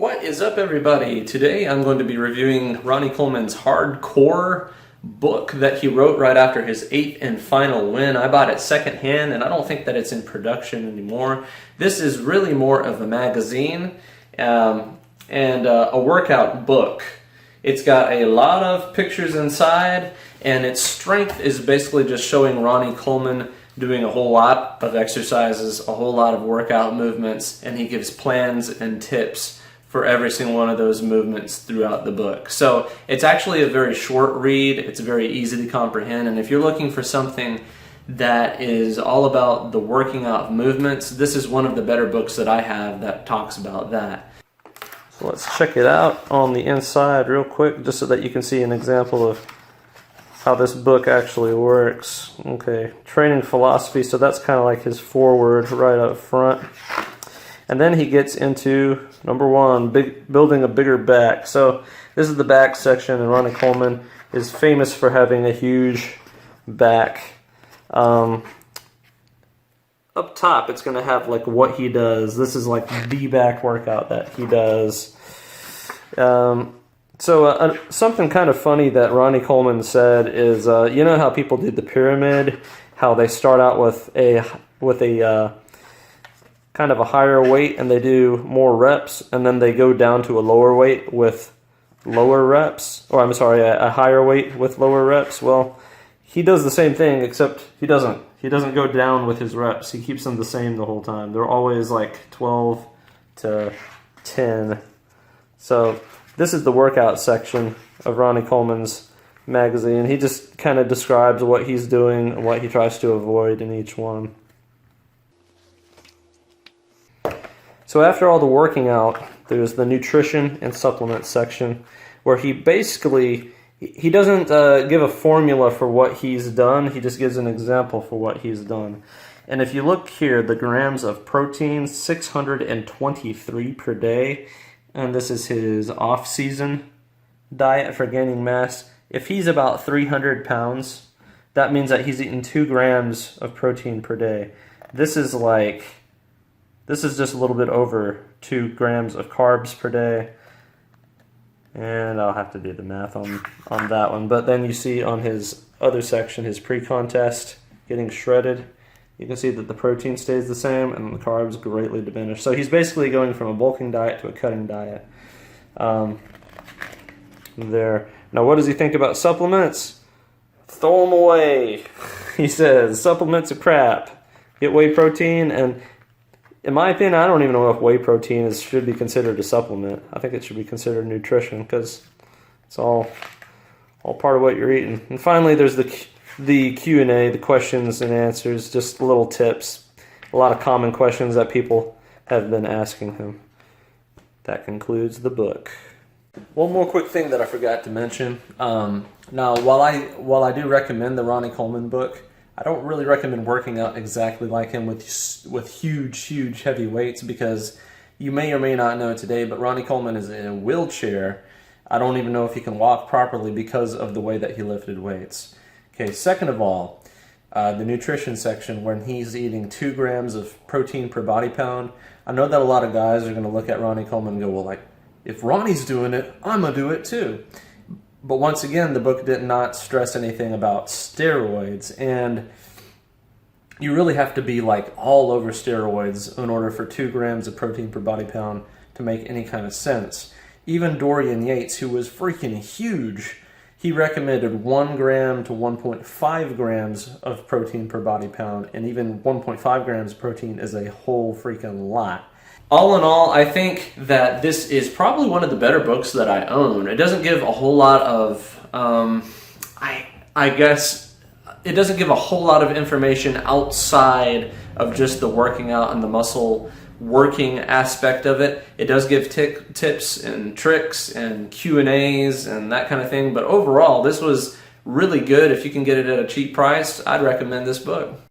What is up, everybody? Today I'm going to be reviewing Ronnie Coleman's hardcore book that he wrote right after his 8th and final win. I bought it secondhand and I don't think that it's in production anymore. This is really more of a magazine and a workout book. It's got a lot of pictures inside, and its strength is basically just showing Ronnie Coleman doing a whole lot of exercises, a whole lot of workout movements, and he gives plans and tips for every single one of those movements throughout the book. So it's actually a very short read, it's very easy to comprehend, and if you're looking for something that is all about the working out movements, this is one of the better books that I have that talks about that. So let's check it out on the inside real quick, just so that you can see an example of how this book actually works. Okay, training philosophy, so that's kind of like his foreword right up front. And then he gets into number one, building a bigger back. So this is the back section, and Ronnie Coleman is famous for having a huge back. Up top, it's going to have like what he does. This is like the back workout that he does. Something kind of funny that Ronnie Coleman said is, you know how people do the pyramid, how they start out with a kind of a higher weight and they do more reps, and then they go down to a lower weight with lower reps, or I'm sorry, a higher weight with lower reps. Well, he does the same thing, except he doesn't go down with his reps. He keeps them the same the whole time. They're always like 12 to 10. So this is the workout section of Ronnie Coleman's magazine. He just kind of describes what he's doing and what he tries to avoid in each one. So after all the working out, there's the nutrition and supplements section, where he basically, he doesn't give a formula for what he's done, he just gives an example for what he's done. And if you look here, the grams of protein, 623 per day, and this is his off-season diet for gaining mass. If he's about 300 pounds, that means that he's eating 2 grams of protein per day. This is just a little bit over 2 grams of carbs per day. And I'll have to do the math on that one. But then you see on his other section, his pre-contest getting shredded. You can see that the protein stays the same and the carbs greatly diminish. So he's basically going from a bulking diet to a cutting diet. There. Now, what does he think about supplements? Throw them away. He says, supplements are crap. Get whey protein, and in my opinion, I don't even know if whey protein should be considered a supplement. I think it should be considered nutrition, because it's all part of what you're eating. And finally, there's the Q&A, the questions and answers, just little tips. A lot of common questions that people have been asking him. That concludes the book. One more quick thing that I forgot to mention. Now, while I do recommend the Ronnie Coleman book, I don't really recommend working out exactly like him with huge heavy weights, because you may or may not know today, but Ronnie Coleman is in a wheelchair. I don't even know if he can walk properly because of the way that he lifted weights. Okay, second of all, the nutrition section, when he's eating 2 grams of protein per body pound, I know that a lot of guys are going to look at Ronnie Coleman and go, well, like, if Ronnie's doing it, I'm going to do it too. But once again, the book did not stress anything about steroids, and you really have to be like all over steroids in order for 2 grams of protein per body pound to make any kind of sense. Even Dorian Yates, who was freaking huge, he recommended 1 gram to 1.5 grams of protein per body pound, and even 1.5 grams of protein is a whole freaking lot. All in all, I think that this is probably one of the better books that I own. It doesn't give a whole lot of, I guess, it doesn't give a whole lot of information outside of just the working out and the muscle working aspect of it. It does give tips and tricks and Q&As and that kind of thing. But overall, this was really good. If you can get it at a cheap price, I'd recommend this book.